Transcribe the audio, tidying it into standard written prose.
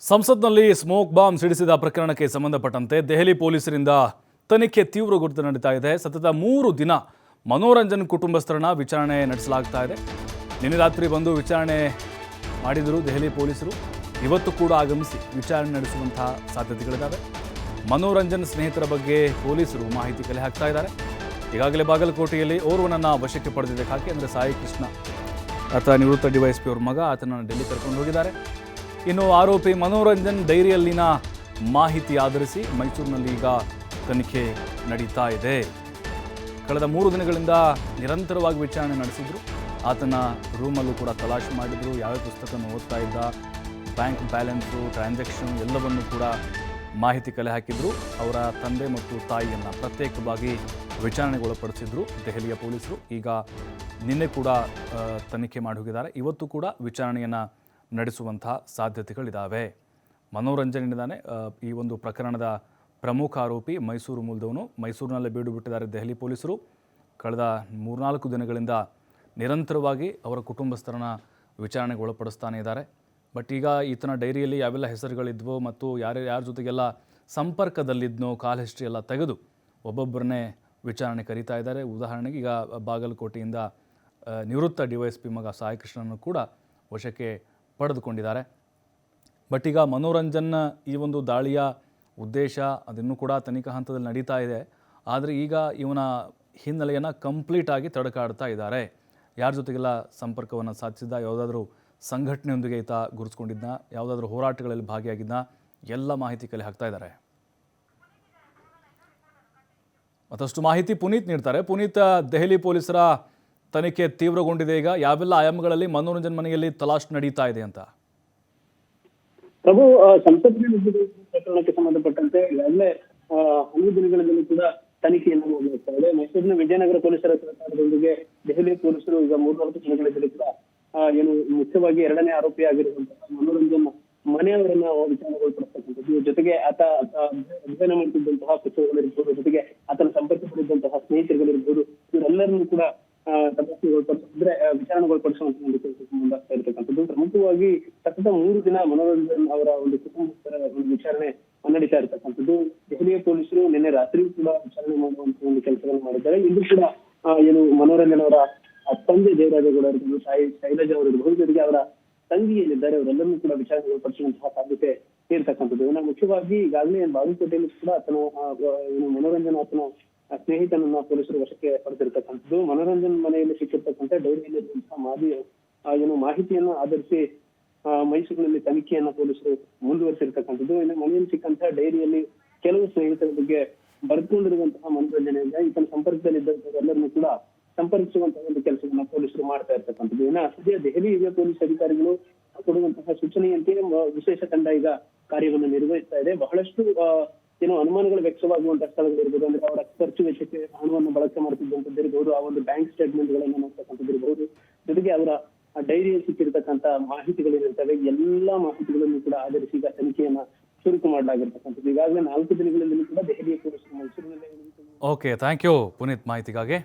ಸಂಸತ್ನಲ್ಲಿ smoke bomb ಸಿಡಿಸಿದ ಪ್ರಕರಣಕ್ಕೆ ಸಂಬಂಧಪಟ್ಟಂತೆ ದೆಹಲಿ ಪೊಲೀಸರಿಂದ ತನಿಖೆ ತೀವ್ರಗೊಳಿತ ನಡೀತಾ ಇದೆ. ಸತತ 3 ದಿನ ಮನೋರಂಜನ್ ಕುಟುಂಬಸ್ಥರನ್ನ ವಿಚಾರಣೆ ನಡೆಸಲಾಗ್ತಾ ಇದೆ. ನಿನ್ನೆ ರಾತ್ರಿ ಬಂದು ವಿಚಾರಣೆ ಮಾಡಿದರು ದೆಹಲಿ ಪೊಲೀಸರು. ಇವತ್ತು ಕೂಡ ಆಗಮಿಸಿ ವಿಚಾರಣೆ ನಡೆಸುವಂತಹ ಸಾಧ್ಯತೆಗಳಿದ್ದಾವೆ. ಮನೋರಂಜನ್ ಸ್ನೇಹಿತರ ಬಗ್ಗೆ ಪೊಲೀಸರು ಮಾಹಿತಿ ಕಲೆ ಹಾಕ್ತಾ ಇದ್ದಾರೆ. ಈಗಾಗಲೇ ಬಾಗಲಕೋಟೆಯಲ್ಲಿ ಓರ್ವನನ್ನು ವಶಕ್ಕೆ ಪಡೆದಿದ್ದಕ್ಕಾಗಿ ಅಂದರೆ ಸಾಯಿ ಕೃಷ್ಣ ಆತ ನಿವೃತ್ತ ಡಿವೈಎಸ್ಪಿ ಅವ್ರ ಮಗ, ಆತನನ್ನು ಡೆಲ್ಲಿ ಕರ್ಕೊಂಡು ಹೋಗಿದ್ದಾರೆ. ಇನ್ನು ಆರೋಪಿ ಮನೋರಂಜನ್ ಡೈರಿಯಲ್ಲಿನ ಮಾಹಿತಿ ಆಧರಿಸಿ ಮೈಸೂರಿನಲ್ಲಿ ಈಗ ತನಿಖೆ ನಡೀತಾ ಇದೆ. ಕಳೆದ 3 ದಿನಗಳಿಂದ ನಿರಂತರವಾಗಿ ವಿಚಾರಣೆ ನಡೆಸಿದ್ರು. ಆತನ ರೂಮಲ್ಲೂ ಕೂಡ ತಲಾಶೆ ಮಾಡಿದ್ರು. ಯಾವ್ಯಾವ ಪುಸ್ತಕವನ್ನು ಓದ್ತಾ ಇದ್ದ, ಬ್ಯಾಂಕ್ ಬ್ಯಾಲೆನ್ಸು, ಟ್ರಾನ್ಸಾಕ್ಷನ್ ಎಲ್ಲವನ್ನೂ ಕೂಡ ಮಾಹಿತಿ ಕಲೆ ಹಾಕಿದ್ರು. ಅವರ ತಂದೆ ಮತ್ತು ತಾಯಿಯನ್ನು ಪ್ರತ್ಯೇಕವಾಗಿ ವಿಚಾರಣೆಗೊಳಪಡಿಸಿದ್ರು ದೆಹಲಿಯ ಪೊಲೀಸರು. ಈಗ ನಿನ್ನೆ ಕೂಡ ತನಿಖೆ ಮಾಡಿ ಹೋಗಿದ್ದಾರೆ. ಇವತ್ತು ಕೂಡ ವಿಚಾರಣೆಯನ್ನು ನಡೆಸುವಂತಹ ಸಾಧ್ಯತೆಗಳಿದ್ದಾವೆ. ಮನೋರಂಜನೆಯಿಂದಾನೆ ಈ ಒಂದು ಪ್ರಕರಣದ ಪ್ರಮುಖ ಆರೋಪಿ ಮೈಸೂರು ಮೂಲದವನು. ಮೈಸೂರಿನಲ್ಲೇ ಬೀಡು ಬಿಟ್ಟಿದ್ದಾರೆ ದೆಹಲಿ ಪೊಲೀಸರು. ಕಳೆದ 3-4 ದಿನಗಳಿಂದ ನಿರಂತರವಾಗಿ ಅವರ ಕುಟುಂಬಸ್ಥರನ್ನ ವಿಚಾರಣೆಗೆ ಒಳಪಡಿಸ್ತಾನೆ ಇದ್ದಾರೆ. ಬಟ್ ಈಗ ಈತನ ಡೈರಿಯಲ್ಲಿ ಯಾವೆಲ್ಲ ಹೆಸರುಗಳಿದ್ವೋ ಮತ್ತು ಯಾರ ಜೊತೆಗೆಲ್ಲ ಸಂಪರ್ಕದಲ್ಲಿದ್ನೋ ಕಾಲ್ ಹಿಸ್ಟ್ರಿ ಎಲ್ಲ ತೆಗೆದು ಒಬ್ಬೊಬ್ಬರನ್ನೇ ವಿಚಾರಣೆ ಕರೀತಾ ಇದ್ದಾರೆ. ಉದಾಹರಣೆಗೆ ಈಗ ಬಾಗಲಕೋಟೆಯಿಂದ ನಿವೃತ್ತ ಡಿವೈಎಸ್ಪಿ ಮಗ ಸಾಯಿ ಕೃಷ್ಣನನ್ನು ಕೂಡ ವಶಕ್ಕೆ ಪಡೆದುಕೊಂಡಿದ್ದಾರೆ. ಬಟ್ ಈಗ ಮನೋರಂಜನ್ ಈ ಒಂದು ದಾಳಿಯ ಉದ್ದೇಶ ಅದನ್ನು ಕೂಡ ತನಿಖಾ ಹಂತದಲ್ಲಿ ನಡೀತಾ ಇದೆ. ಆದರೆ ಈಗ ಇವನ ಹಿನ್ನೆಲೆಯನ್ನು ಕಂಪ್ಲೀಟಾಗಿ ತಡಕಾಡ್ತಾ ಇದ್ದಾರೆ. ಯಾರ ಜೊತೆಗೆಲ್ಲ ಸಂಪರ್ಕವನ್ನು ಸಾಧಿಸಿದ್ದ, ಯಾವುದಾದ್ರೂ ಸಂಘಟನೆಯೊಂದಿಗೆ ಈತ ಗುರುತಿಸ್ಕೊಂಡಿದ್ದ, ಯಾವುದಾದ್ರೂ ಹೋರಾಟಗಳಲ್ಲಿ ಭಾಗಿಯಾಗಿದ್ದ, ಎಲ್ಲ ಮಾಹಿತಿ ಕಲೆ ಹಾಕ್ತಾ ಇದ್ದಾರೆ. ಮತ್ತಷ್ಟು ಮಾಹಿತಿ ಪುನೀತ್ ನೀಡ್ತಾರೆ. ಪುನೀತ್, ದೆಹಲಿ ಪೊಲೀಸರ ತನಿಖೆ ತೀವ್ರಗೊಂಡಿದೆ. ಈಗ ಯಾವೆಲ್ಲ ಆಯಾಮಗಳಲ್ಲಿ ಮನೋರಂಜನ್ ಮನೆಯಲ್ಲಿ ತಲಾಶ್ ನಡೀತಾ ಇದೆ ಅಂತ? ಪ್ರಭು, ಸಂಸತ್ತಿನ ಪ್ರಕರಣಕ್ಕೆ ಸಂಬಂಧಪಟ್ಟಂತೆ ಈಗಾಗಲೇ 10 ದಿನಗಳಲ್ಲಿ ಕೂಡ ತನಿಖೆಯನ್ನು ನಡೆಸ್ತಾ ಇದೆ. ಮೈಸೂರಿನ ವಿಜಯನಗರ ಪೊಲೀಸರ ಸಹಕಾರದೊಂದಿಗೆ ದೆಹಲಿ ಪೊಲೀಸರು ಈಗ 3-4 ದಿನಗಳಲ್ಲಿ ಕೂಡ ಏನು ಮುಖ್ಯವಾಗಿ 2ನೇ ಆರೋಪಿ ಆಗಿರುವಂತಹ ಮನೋರಂಜನ್ ಮನೆಯವರನ್ನ ವಿಚಾರಣೆಗೊಳಪಡಿಸ್ತಕ್ಕಂಥದ್ದು, ಜೊತೆಗೆ ಆತ ಅಧ್ಯಯನ ಮಾಡುತ್ತಿದ್ದಂತಹ ಪುಸ್ತಕಗಳಿರ್ಬೋದು, ಜೊತೆಗೆ ಆತನ ಸಂಪರ್ಕದಲ್ಲಿದ್ದಂತಹ ಸ್ನೇಹಿತರುಗಳಿರ್ಬೋದು, ಇವರೆಲ್ಲರನ್ನೂ ಕೂಡ ತಪಾಸಣೆಗೊಳಪಡಿಸಿದ್ರೆ ವಿಚಾರಣೆಗೊಳಪಡಿಸುವಂತ ಒಂದು ಕೆಲಸಕ್ಕೆ ಮುಂದಾಗ್ತಾ ಇರತಕ್ಕಂಥದ್ದು. ಪ್ರಮುಖವಾಗಿ ಸತತ 3 ದಿನ ಮನೋರಂಜನ್ ಅವರ ಒಂದು ಕುಟುಂಬಸ್ಥರ ಒಂದು ವಿಚಾರಣೆ ನಡೀತಾ ಇರತಕ್ಕಂಥದ್ದು. ದೆಹಲಿಯ ಪೊಲೀಸರು ನಿನ್ನೆ ರಾತ್ರಿ ಕೂಡ ವಿಚಾರಣೆ ಮಾಡುವಂತಹ ಒಂದು ಕೆಲಸವನ್ನು ಮಾಡಿದ್ದಾರೆ. ಇಂದು ಕೂಡ ಏನು ಮನೋರಂಜನ್ ಅವರ ತಂದೆ ಜಯರಾಜೇಗೌಡ ಇರ್ಬೋದು, ಶೈಲಜಾ ಅವರು ಇರ್ಬೋದು, ಜೊತೆಗೆ ಅವರ ತಂಗಿ ಏನಿದ್ದಾರೆ ಅವರೆಲ್ಲರನ್ನೂ ಕೂಡ ವಿಚಾರಣೆಗೊಳಪಡಿಸುವಂತಹ ಸಾಧ್ಯತೆ ಇರತಕ್ಕಂಥದ್ದು. ಇನ್ನು ಮುಖ್ಯವಾಗಿ ಈಗಾಗಲೇ ಬಾಗಲಕೋಟೆಯಲ್ಲಿ ಕೂಡ ಏನು ಮನೋರಂಜನ್ ಆತನ ಸ್ನೇಹಿತನನ್ನ ಪೊಲೀಸರು ವಶಕ್ಕೆ ಪಡೆದಿರತಕ್ಕಂಥದ್ದು. ಮನೋರಂಜನ್ ಮನೆಯಲ್ಲಿ ಸಿಕ್ಕಿರ್ತಕ್ಕಂಥ ಡೈರಿಯಲ್ಲಿರುವಂತಹ ಏನು ಮಾಹಿತಿಯನ್ನು ಆಧರಿಸಿ ಮೈಸೂರಿನಲ್ಲಿ ತನಿಖೆಯನ್ನ ಪೊಲೀಸರು ಮುಂದುವರಿಸಿರ್ತಕ್ಕಂಥದ್ದು. ಇನ್ನು ಮನೆಯಲ್ಲಿ ಸಿಕ್ಕಂತಹ ಡೈರಿಯಲ್ಲಿ ಕೆಲವು ಸ್ನೇಹಿತರ ಬಗ್ಗೆ ಬರೆದುಕೊಂಡಿರುವಂತಹ ಮನೋರಂಜನೆಯಿಂದ ಈತನ ಸಂಪರ್ಕದಲ್ಲಿದ್ದಂಥವರೆಲ್ಲರನ್ನೂ ಕೂಡ ಸಂಪರ್ಕಿಸುವಂತಹ ಒಂದು ಕೆಲಸವನ್ನ ಪೊಲೀಸರು ಮಾಡ್ತಾ ಇರ್ತಕ್ಕಂಥದ್ದು. ಇನ್ನು ಸದ್ಯ ದೆಹಲಿ ಹಿರಿಯ ಪೊಲೀಸ್ ಅಧಿಕಾರಿಗಳು ಕೊಡುವಂತಹ ಸೂಚನೆಯಂತೆ ವಿಶೇಷ ತಂಡ ಈಗ ಕಾರ್ಯವನ್ನು ನಿರ್ವಹಿಸ್ತಾ ಇದೆ. ಬಹಳಷ್ಟು ಏನು ಅನುಮಾನಗಳು ವ್ಯಕ್ತವಾಗುವಂತಹ ಸ್ಥಳಗಳಿರ್ಬೋದು, ಅಂದ್ರೆ ಅವರ ಖರ್ಚು ವೆಚ್ಚಕ್ಕೆ ಹಣವನ್ನು ಬಳಕೆ ಮಾಡ್ತಿದ್ದಂಥದ್ದಿರಬಹುದು, ಆ ಒಂದು ಬ್ಯಾಂಕ್ ಸ್ಟೇಟ್ಮೆಂಟ್ ಗಳನ್ನ ನೋಡ್ತಕ್ಕಂಥದ್ದಿರಬಹುದು, ಜೊತೆಗೆ ಅವರ ಡೈರಿಯಲ್ಲಿ ಸಿಕ್ಕಿರ್ತಕ್ಕಂಥ ಮಾಹಿತಿಗಳೇನಿರ್ತವೆ ಎಲ್ಲಾ ಮಾಹಿತಿಗಳನ್ನು ಕೂಡ ಆಧರಿಸಿ ಈಗ ತನಿಖೆಯನ್ನ ಚುರುಕು ಮಾಡಲಾಗಿರ್ತಕ್ಕಂಥದ್ದು. ಈಗಾಗಲೇ 4 ದಿನಗಳಲ್ಲಿ ಕೂಡ ದೆಹಲಿಯ ಪೊಲೀಸರು ಮೈಸೂರಿನಲ್ಲಿ. ಓಕೆ, ಥ್ಯಾಂಕ್ ಯು ಪುನೀತ್ ಮಾಹಿತಿಗಾಗಿ.